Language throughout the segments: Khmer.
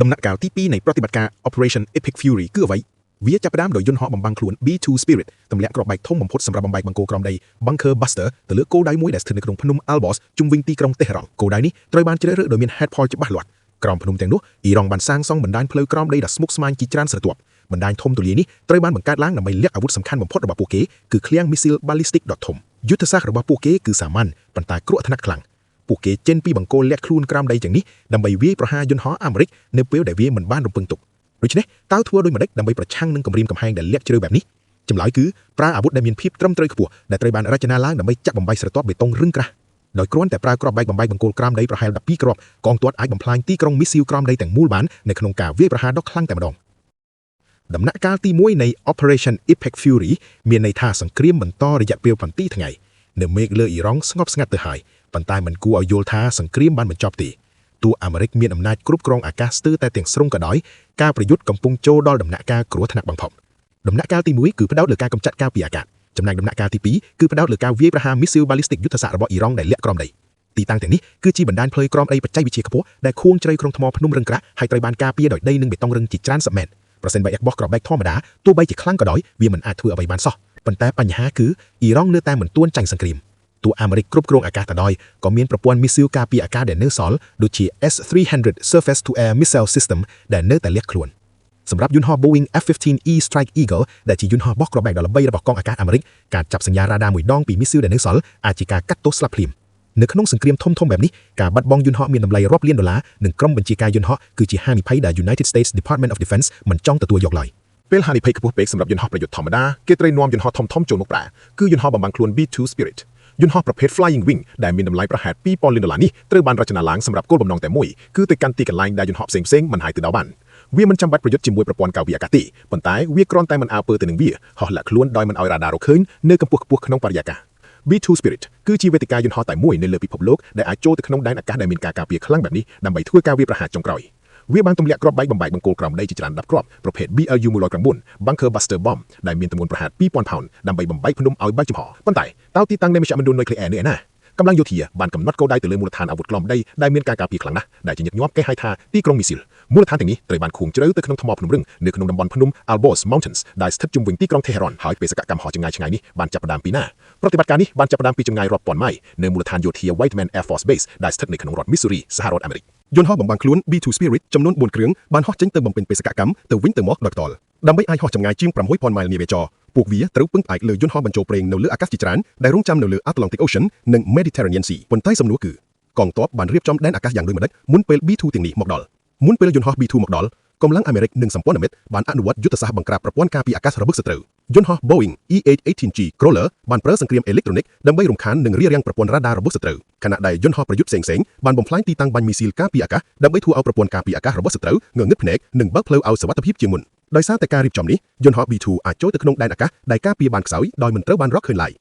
ដំណាក់កាលទី2នៃប្រតិបត្តិការ Operation Epic Fury គឺអ្វីវាចាប់ផ្ដើមដោយយន្តហោះបំបាំងខ្លួន B2 Spirit ទម្លាក់គ្រាប់បែកធំបំផុតសម្រាប់បំបែកបង្គោលក្រោមដី Bunker Buster ទៅលើគោលដៅមួយដែលស្ថិតនៅក្នុងភ្នំ Albos ជុំវិញទីក្រុង Tehran គោលដៅនេះត្រូវបានជ្រើសរើសដោយមាន head point ច្បាស់លាស់ក្រោមភ្នំទាំងនោះអ៊ីរ៉ង់បានសាងសង់បណ្ដាញផ្លូវក្រោមដីដ៏ស្មុគស្មាញជាច្រើនស្រទាប់បណ្ដាញធំទូលាយនេះត្រូវបានបង្កើតឡើងដើម្បីលាក់អាវុធសំខាន់បំផុតរបស់ពួកគេគឺឃ្លាំង missile ballistic ដ៏ធំយុទ្ធសាស្ត្ររបស់ពួកគេគឺសាមញ្ញប៉ុន្តែគ្រោះថ្នាក់ខ្លាំងពួកគេចេញពីបង្គោលលាក់ខ្លួនក្រោមដីទាំងនេះដើម្បីវាយប្រហារយន្តហោះអាមេរិកនៅពេលដែលវាមិនបានរំពឹងទុកដូច្នេះតើធ្វើដូចម្តេចដើម្បីប្រឆាំងនឹងគំរាមកំហែងដែលលាក់ជ្រៅបែបនេះចម្លើយគឺប្រើអាវុធដែលមានភាពត្រឹមត្រូវខ្ពស់ដែលត្រូវបានរចនាឡើងដើម្បីចាក់បំបីស្រទាប់បេតុងរឹងក្រាស់ដោយគ្រាន់តែប្រើគ្រាប់បែកបំបីបង្គោលក្រោមដីប្រហែល12គ្រាប់កងទ័ពអាចបំផ្លាញទីក្រុងមីស៊ីលក្រោមដីទាំងមូលបាននៅក្នុងការវាយប្រហារដ៏ខ្លាំងតែម្ដងដំណាក់កាលទី1នៃ Operation Epic Fury មានន័យថាសង្គ្រាមបន្តរយៈពេល7ថ្ងៃនៅមេឃលើអ៊ីរ៉ង់ស្ងប់ស្ងាត់ទៅហើយប៉ុន្តែមិនគួរឲ្យយល់ថាសង្គ្រាមបានបញ្ចប់ទេទោះអាមេរិកមានអំណាចគ្រប់គ្រងអាកាសស្ទើរតែទាំងស្រុងក៏ដោយការប្រយុទ្ធកំពុងចូលដល់ដំណាក់កាលគ្រោះថ្នាក់បំផុតដំណាក់កាលទី1គឺផ្ដោតលើការកម្ចាត់ការពីអាកាសចំណែកដំណាក់កាលទី2គឺផ្ដោតលើការវាយប្រហារ missile ballistic យុទ្ធសាស្ត្ររបស់អ៊ីរ៉ង់ដែលលាក់ក្រោមដីទីតាំងទាំងនេះគឺជាបណ្ដាញផ្លូវក្រោមដីបច្ចេកវិទ្យាខ្ពស់ដែលខួងជ្រៅក្នុងថ្មភ្នំរឹងក្រាស់ហើយត្រូវបានការពារដោយដីនិងបេតុងរឹងជាច្រើនសិបម៉ែត្រប្រសិនបើបោះគ្រាប់បែកធម្មតាទោះបីជាខ្លាំងក៏ដោយវាមិនអាចធ្វើអ្វីបានសោះប៉ុន្តែបញ្ហាគឺអ៊ីរ៉ង់នៅតែមិនទាន់ចាញ់សង្គ្រាមទោះអាមេរិកគ្រប់គ្រងអាកាសក៏ដោយក៏មានប្រព័ន្ធមីស៊ីលការពារអាកាសដែលនៅសល់ដូចជា S-300 Surface to Air Missile System ដែលនៅតែលាក់ខ្លួនសម្រាប់យន្តហោះ Boeing F-15E Strike Eagle ដែលជាយន្តហោះបោះគ្រាប់បែកដ៏ល្បីរបស់កងអាកាសអាមេរិកការចាប់សញ្ញារ៉ាដាមួយដងពីមីស៊ីលដែលនៅសល់អាចជាការកាត់ទោសស្លាប់ភ្លាមនៅក្នុងសង្គ្រាមធំៗបែបនេះការបាត់បង់យន្តហោះមានតម្លៃរាប់លានដុល្លារនិងក្រុមបញ្ជាការយន្តហោះគឺជាហានិភ័យដែល United States Department of Defense មិនចង់ទទួលយកឡើយពេលហានិភ័យខ្ពស់ពេកសម្រាប់យន្តហោះប្រយុទ្ធធម្មតាគេត្រូវនាំយន្តហោះធំៗចូលមកប្រើគឺយន្តហោះបំបាំងខ្លួន B2 Spirit យន្តហោះប្រភេទ Flying Wing ដែលមានតម្លៃប្រហែល$2,000 លាននេះត្រូវបានរចនាឡើងសម្រាប់គោលបំណងតែមួយគឺទៅកាន់ទីកន្លែងដែលយន្តហោះផ្សេងៗមិនអាចទៅដល់បានវាមិនចាំបាច់ប្រយុទ្ធជាមួយប្រព័ន្ធការពារអាកាសទេប៉ុន្តែវាគ្រាន់តែមិនអើពើទៅនឹងវាហោះលាក់ខ្លួនដោយមិនឲ្យរ៉ាដាររកឃើញនៅកម្ពស់ខ្ពស់ក្នុងបរិយាកាស B2 Spirit គឺជាវេទិកាយន្តហោះតែមួយនៅលើពិភពលោកដែលអាចចូលទៅក្នុងដែនអាកាសដែលមានការការពារខ្លាំងបែបនេះដើម្បីធ្វើការវាយប្រហារចុងក្រោយវាបានទម្លាក់គ្រាប់បែកបំបែកបង្គោលក្រោមដីជាច្រើន10គ្រាប់ប្រភេទ BLU-109 Bunker Buster Bomb ដែលមានទម្ងន់ប្រហែល2,000 ផោនដើម្បីបំបែកភ្នំឲ្យបើកចំហប៉ុន្តែតើទីតាំងនៃមជ្ឈមណ្ឌលនុយក្លេអ៊ែរនេះឯណាកម្លាំងយោធាបានកំណត់គោលដៅទៅលើមូលដ្ឋានអាវុធក្រោមដីដែលមានការការពារខ្លាំងណាស់ដែលជាញឹកញាប់គេហៅថាទីក្រុងមីស៊ីលមូលដ្ឋានទាំងនេះត្រូវបានខួងជ្រៅទៅក្នុងថ្មភ្នំរឹងនៅក្នុងតំបន់ភ្នំ Albos Mountains ដែលស្ថិតជុំវិញទីក្រុង Tehran ហើយបេសកកម្មហោះចម្ងាយឆ្ងាយនេះបានចាប់ផ្ដើមពីណាប្រតិបត្តិការនេះបានចាប់ផ្ដើមពីចម្ងាយរាប់ពាន់ម៉ៃនៅមូលដ្ឋានយោធា Whiteman Air Force Base ដែលស្ថិតនៅក្នុងរដ្ឋ Missouri សហរដ្ឋអាមេរិកយន្តហោះបំបាំងខ្លួន B2 Spirit ចំនួន4គ្រឿងបានហោះចេញទៅបំពេញបេសកកម្មទៅវិញទៅមកដោយផ្ទាល់ដើម្បីអាចហោះចម្ងាយជាង 6,000 ម៉ាイលនាវាចរពួកវាត្រូវពឹងផ្អែកលើយន្តហោះបញ្ចូលប្រេងនៅលើអាកាសជាច្រើនដែលរង់ចាំនៅលើ Atlantic Ocean និង Mediterranean Sea ប៉ុន្តែសំណួរគឺកងទ័ពបានរៀបចំដែនអាកាសយ៉ាងដូចម្តេចមុនពេល B2 ទាំងនេះមកដល់មុនពេលយន្តហោះ B2 មកដល់កម្លាំងអាមេរិកនិងសម្ព័ន្ធមិត្តបានអនុវត្តយុទ្ធសាស្ត្របង្ក្រាបប្រព័ន្ធការពារអាកាសរបស់សត្រូវយន្តហោះ Boeing EH-18G Crawler បានប្រើសង្គ្រាមអេឡិចត្រូនិកដើម្បីរំខាននិងរារាំងប្រព័ន្ធរ៉ាដារបស់សត្រូវខណៈដែលយន្តហោះប្រយុទ្ធផ្សេងៗបានបំផ្លាញទីតាំងបាញ់មីស៊ីលការពារអាកាសដើម្បីធ្វើឲ្យប្រព័ន្ធការពារអាកាសរបស់សត្រូវងងឹតភ្នែកនិងបើកផ្លូវឲ្យសុវត្ថិភាពជាងមុនដោយសារតែការរៀបចំនេះយន្តហោះ B2 អាចចូលទៅក្នុងដែនអាកាសដែលការពារបានខ្សោយដោយមិនត្រូវបានរកឃើញឡើយ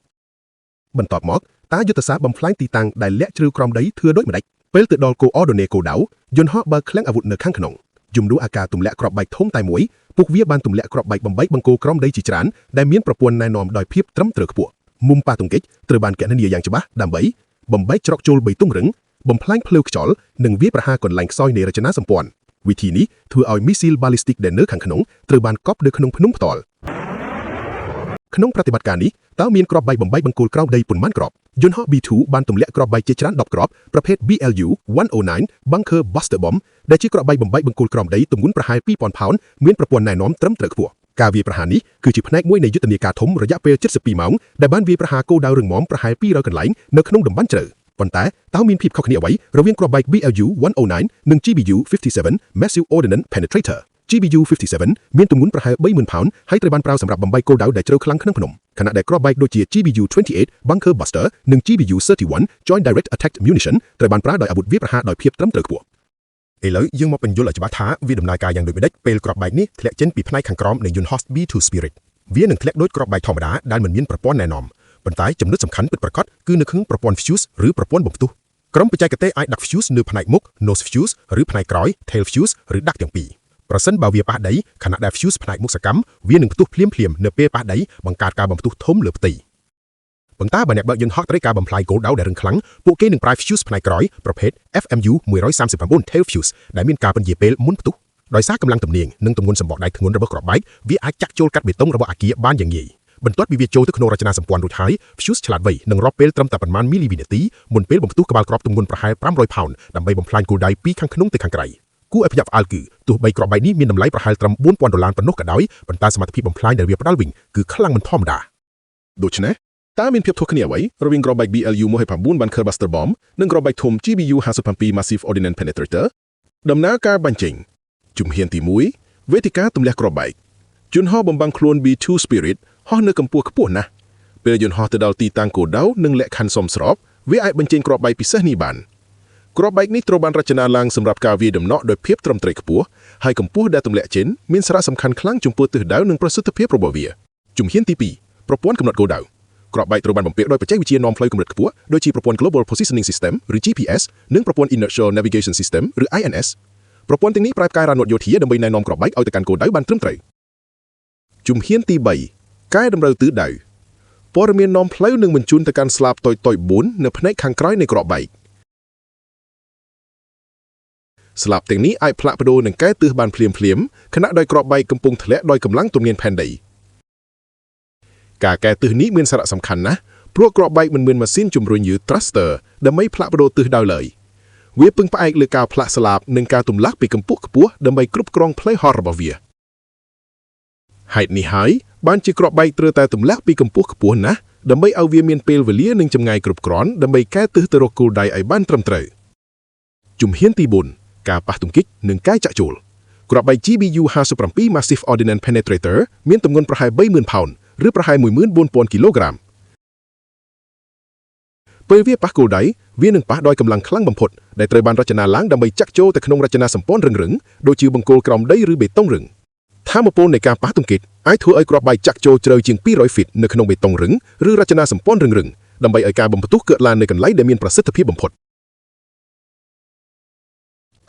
បន្ទាប់មកតើយុទ្ធសាស្ត្របំផ្លាញទីតាំងដែលលាក់ជ្រៅក្រោមដីធ្វើដូចម្តេចពេលទៅដល់គោអរដូនេគោដៅយន្តហោះបើកឃ្លាំងអាវុធនៅខាងក្នុងជំនួសអាការទម្លាក់គ្រាប់បែកធំតែមួយពួកវាបានទម្លាក់គ្រាប់បែកបំបែកបង្គោលក្រោមដីជាច្រើនដែលមានប្រព័ន្ធណែនាំដោយភាពត្រឹមត្រូវខ្ពស់មុំប៉ះទង្គិចត្រូវបានគណនាយ៉ាងច្បាស់ដើម្បីបំបែកច្រកចូលបេតុងរឹងបំផ្លាញភ្លើងខ្យល់និងវាយប្រហារកន្លែងខ្សោយនៃរចនាសម្ព័ន្ធវិធីនេះធ្វើឲ្យ missile ballistic ដែលនៅខាងក្នុងត្រូវបានកប់នៅក្នុងភ្នំផ្ទាល់ក្នុងប្រតិបត្តិការនេះតើមានគ្រាប់បែកបំបែកបង្គោលក្រោមដីប៉ុន្មានគ្រាប់យន្តហោះ B2 បានទម្លាក់គ្រាប់បែកជាច្រើន10គ្រាប់ប្រភេទ BLU-109 Bunker Buster Bomb ដែលជាគ្រាប់បែកបំបែកបង្គោលក្រោមដីទម្ងន់ប្រហែល 2,000 ផោនមានប្រព័ន្ធណែនាំត្រឹមត្រូវខ្ពស់ការវាយប្រហារនេះគឺជាផ្នែកមួយនៃយុទ្ធនាការធំរយៈពេល72ម៉ោងដែលបានវាយប្រហារគោលដៅរឹងមាំប្រហែល200កន្លែងនៅក្នុងតំបន់ជ្រៅប៉ុន្តែតើមានភាពខុសគ្នាអ្វីរវាងគ្រាប់បែក BLU-109 និង GBU-57 Massive Ordnance Penetrator GBU-57 មានទម្ងន់ប្រហែល 30,000 ផោនហើយត្រូវបានប្រើសម្រាប់បំបែកគោលដៅដែលជ្រៅខ្លាំងក្នុងភ្នំខណៈដែលគ្រាប់បែកដូចជា GBU-28 Bunker Buster និង GBU-31 Joint Direct Attack Munition ត្រូវបានប្រើដោយអាវុធវាយប្រហារដោយភាពត្រឹមត្រូវខ្ពស់ឥឡូវយើងមកបញ្យល់ឲ្យច្បាស់ថាវាដំណើរការយ៉ាងដូចម្តេចពេលគ្រាប់បែកនេះធ្លាក់ចេញពីផ្នែកខាងក្រោមនៃយន្តហោះ B2 Spirit វានឹងធ្លាក់ដូចគ្រាប់បែកធម្មតាដែលមិនមានប្រព័ន្ធណែនាំប៉ុន្តែចំណុចសំខាន់ពិតប្រាកដគឺនៅក្នុងប្រព័ន្ធ fuse ឬប្រព័ន្ធបំផ្ទុះក្រុមបច្ចេកទេសអាចដាក់ fuse នៅផ្នែកមុខ nose fuse ឬផ្នែកក្រោយ tail fuse ឬដាក់ទាំងពីរប្រសិនបើវាប៉ះដីខណៈដែល fuse ផ្នែកមុខសកម្មវានឹងផ្ទុះភ្លាមៗនៅពេលប៉ះដីបង្កើតការបំផ្ទុះធំលើផ្ទៃប៉ុន្តែបើអ្នកបើកយន្តហោះត្រូវការបំផ្លាញគោលដៅដែលរឹងខ្លាំងពួកគេនឹងប្រើ fuse ផ្នែកក្រោយប្រភេទ FMU-139 tail fuse ដែលមានការពន្យាពេលមុនផ្ទុះ ដោយសារកម្លាំងទំនាញនិងទម្ងន់សម្បកដៃធ្ងន់របស់ក្របបែកវាអាចចាក់ចូលកាត់បេតុងរបស់អគារបានយ៉ាងងាយបន្ទាប់ពីវាចូលទៅក្នុងរចនាសម្ព័ន្ធរួចហើយ Fuse ឆ្លាតវៃនឹងរាប់ពេលត្រឹមតែប៉ុន្មានមីលីវិនាទីមុនពេលបំផ្ទុះក្បាលគ្រាប់ទម្ងន់ប្រហែល500ផោនដើម្បីបំផ្លាញគោលដៅពីខាងក្នុងទៅខាងក្រៅគួរឲ្យភ្ញាក់ផ្អើលគឺទោះបីគ្រាប់បែកនេះមានតម្លៃប្រហែលត្រឹម$4,000ប៉ុណ្ណោះក៏ដោយប៉ុន្តែសមត្ថភាពបំផ្លាញដែលវាផ្ដល់វិញគឺខ្លាំងមិនធម្មតាដូច្នេះតើមានភាពខុសគ្នាអ្វីរវាងគ្រាប់បែក BLU-129 Bunker Buster Bomb និងគ្រាប់បែកធំ GBU-57 Massive Ordnance Penetrator ដំណើរការបញ្ចេញជំហានទី1វេទិកាទម្លាក់គ្រាប់បែកយន្តហោះបំបាំងខ្លួន B2 Spirit ហោះនៅកម្ពស់ខ្ពស់ណាស់ពេលយន្តហោះទៅដល់ទីតាំងគោលដៅនិងលក្ខខណ្ឌសមស្របវាអាចបញ្ចេញគ្រាប់បែកពិសេសនេះបានគ្រាប់បែកនេះត្រូវបានរចនាឡើងសម្រាប់ការវាយដំណក់ដោយភាពត្រឹមត្រូវខ្ពស់ហើយកម្ពស់ដែលទម្លាក់ចេញមានសារៈសំខាន់ខ្លាំងចំពោះទិសដៅនិងប្រសិទ្ធភាពរបស់វាជំហានទី2ប្រព័ន្ធកំណត់គោលដៅគ្រាប់បែកត្រូវបានបំពាក់ដោយបច្ចេកវិទ្យានាំផ្លូវកម្រិតខ្ពស់ដូចជាប្រព័ន្ធ Global Positioning System ឬ GPS និងប្រព័ន្ធ Inertial Navigation System ឬ INS ប្រព័ន្ធទាំងនេះប្រែផ្កាយរ៉ានយោធាដើម្បីណែនាំគ្រាប់បែកឲ្យទៅកាន់គោលដៅបានត្រឹមត្រូវជំហានទី3កែតម្រូវទិសដៅព័ត៌មាននាំផ្លូវនឹងបញ្ជូនទៅកាន់ស្លាបតូចៗ4នៅផ្នែកខាងក្រោយនៃគ្រាប់បែកស្លាបទាំងនេះអាចផ្លាក់ប្ដូរនិងកែទិសបានភ្លាមៗខណៈដោយគ្រាប់បែកកំពុងធ្លាក់ដោយកម្លាំងទំនាញផែនដីការកែទិសនេះមានសារៈសំខាន់ណាស់ព្រោះគ្រាប់បែកមិនមានម៉ាស៊ីនជំរុញយឺ thruster ដើម្បីផ្លាក់ប្ដូរទិសដៅឡើយវាពឹងផ្អែកលើការផ្លាក់ស្លាបនិងការទម្លាក់ពីកម្ពស់ខ្ពស់ដើម្បីគ្រប់គ្រងផ្លូវហោះរបស់វាហេតុនេះហើយបានជាគ្រាប់បែកត្រូវតែទម្លាក់ពីកម្ពស់ខ្ពស់ណាស់ដើម្បីឲ្យវាមានពេលវេលានិងចម្ងាយគ្រប់គ្រាន់ដើម្បីកែទិសទៅរកគោលដៅឲ្យបានត្រឹមត្រូវជំហានទី4ការប៉ះទង្គិចនិងការចាក់ចូលគ្រាប់បែក GBU-57 Massive Ordnance Penetrator មានទម្ងន់ប្រហែល 30,000 ផោនឬប្រហែល 14,000 គីឡូក្រាមពេលវាប៉ះគោលដៅវានឹងប៉ះដោយកម្លាំងខ្លាំងបំផុតដែលត្រូវបានរចនាឡើងដើម្បីចាក់ចូលទៅក្នុងរចនាសម្ព័ន្ធរឹងៗដូចជាបង្គោលក្រោមដីឬបេតុងរឹងថាមពលនៃការប៉ះទង្គិចអាចធ្វើឲ្យគ្រាប់បែកចាក់ចូលជ្រៅជាង200 ហ្វីតនៅក្នុងបេតុងរឹងឬរចនាសម្ព័ន្ធរឹងៗដើម្បីឲ្យការបំផ្ទុះកើតឡើងនៅកន្លែងដែលមានប្រសិទ្ធភាពបំផុត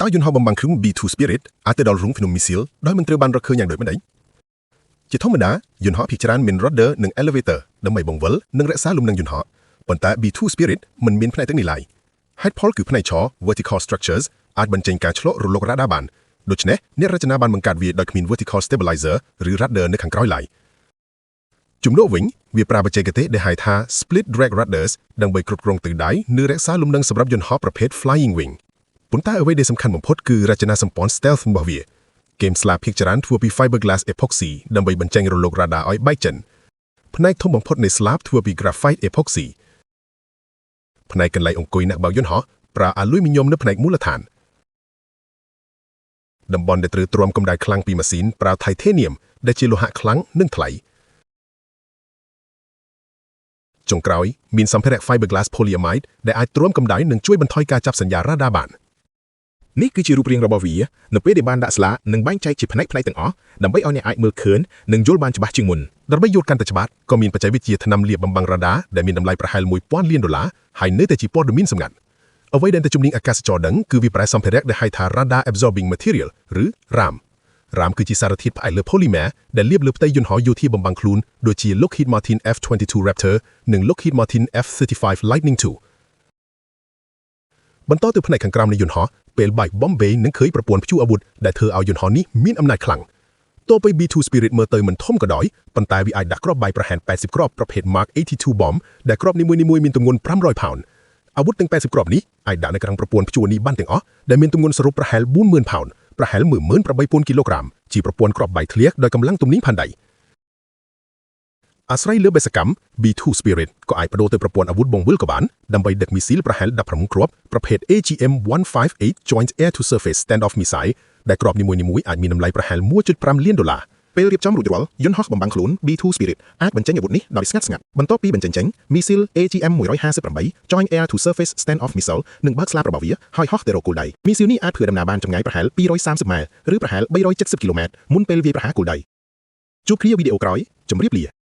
តើយន្តហោះបំបាំងខ្លួន B2 Spirit អាចទៅដល់រងភ្នំមីស៊ីលដោយមិនត្រូវបានរកឃើញយ៉ាងដូចម្តេចជាធម្មតាយន្តហោះភាគច្រើនមាន rudder និង elevator ដើម្បីបង្វិលនិងរក្សាលំនឹងយន្តហោះប៉ុន្តែ B2 Spirit មិនមានផ្នែកទាំងនេះឡើយហេតុផលគឺផ្នែកឆ vertical structures អាចបញ្ចេញការឆ្លក់រលករ៉ាដាបានដូច្នេះអ្នករចនាបានបង្កើតវាដោយគ្មាន vertical stabilizer ឬ rudder នៅខាងក្រោយឡើយជំនួសវិញវាប្រើបច្ចេកទេសដែលហៅថា split drag rudders ដើម្បីគ្រប់គ្រងទិសដៅនិងរក្សាលំនឹងសម្រាប់យន្តហោះប្រភេទ flying wing ប៉ុន្តែអ្វីដែលសំខាន់បំផុតគឺរចនាសម្ព័ន្ធ stealth របស់វាគែមស្លាបភាគច្រើនធ្វើពី fiberglass epoxy ដើម្បីបញ្ចេញរលករ៉ាដាឲ្យបែកចេញផ្នែកធំបំផុតនៃស្លាបធ្វើពី graphite epoxy ផ្នែកកន្លែងអង្គុយអ្នកបើកយន្តហោះប្រើអាលុយមីញ៉ុមនៅផ្នែកមូលដ្ឋានតំបន់ដែលត្រូវទ្រាំកម្ដៅខ្លាំងពីម៉ាស៊ីនប្រើ titanium ដែលជាលោហៈខ្លាំងនិងថ្លៃចុងក្រោយមានសម្ភារៈ fiberglass polyamide ដែលអាចទ្រាំកម្ដៅនិងជួយបន្ថយការចាប់សញ្ញារ៉ាដាបាននេះគឺជារូបរាងរបស់វានៅពេលដែលបានដាក់ស្លាកនិងបែងចែកជាផ្នែកទាំងអស់ដើម្បីឲ្យអ្នកអាចមើលឃើញនិងយល់បានច្បាស់ជាងមុនដើម្បីយល់កាន់តែច្បាស់ក៏មានបច្ចេកវិទ្យាថ្នាំលាបបំបាំងរ៉ាដាដែលមានតម្លៃប្រហែល$1,000 លានហើយនៅតែជាព័ត៌មានសម្ងាត់អ្វីដែលតែជំនាញអាកាសចរដឹងគឺវាប្រើសម្ភារៈដែលហៅថា radar absorbing material ឬ RAM RAM គឺជាសារធាតុផ្អែកលើ polymer ដែលលាបលើផ្ទៃយន្តហោះយោធាបំបាំងខ្លួនដូចជា Lockheed Martin F-22 Raptor និង Lockheed Martin F-35 Lightning IIបន្តទៅផ្នែកខាងក្រោមនៃយន្តហោះពេលបែក Bombay នឹងឃើញប្រព័ន្ធព្យួរអាវុធដែលធ្វើឲ្យយន្តហោះនេះមានអំណាចខ្លាំងទោះបី B2 Spirit មើលទៅមិនធំក៏ដោយប៉ុន្តែវាអាចដាក់គ្រាប់បែកប្រហែល80គ្រាប់ប្រភេទ Mark 82 bomb ដែលគ្រាប់នីមួយៗមានទម្ងន់500 ផោនអាវុធទាំង80គ្រាប់នេះអាចដាក់នៅក្នុងប្រព័ន្ធព្យួរនេះបានទាំងអស់ដែលមានទម្ងន់សរុបប្រហែល 40,000 ផោនប្រហែល 18,000 គីឡូក្រាមជាប្រព័ន្ធគ្រាប់បែកធ្លាក់ដោយកម្លាំងទំនាញផែនដីអាស្រ័យលើបេសកកម្ម B2 Spirit ក៏អាចបដូរទៅប្រព័ន្ធអាវុធបង្វិលក៏បានដើម្បីដឹកមីស៊ីលប្រហែល16គ្រាប់ប្រភេទ AGM-158 Joint Air to Surface Standoff Missile ដែលគ្រាប់នីមួយៗអាចមានតម្លៃប្រហែល$1.5 លានពេលរៀបចំរួចរាល់យន្តហោះបំបាំងខ្លួន B2 Spirit អាចបញ្ចេញអាវុធនេះដោយស្ងាត់ៗបន្ទាប់ពីបញ្ចេញចេញមីស៊ីល AGM-158 Joint Air to Surface Standoff Missile នឹងបើកស្លាបរបស់វាហើយហោះទៅរកគោលដៅមីស៊ីលនេះអាចធ្វើដំណើរបានចម្ងាយប្រហែល230ម៉ាយល៍ឬប្រហែល370គីឡូម៉ែត្រមុនពេលវាយប្រហារគោលដៅជួបគ្នាវីដេអូក្រោយជម្រាបលា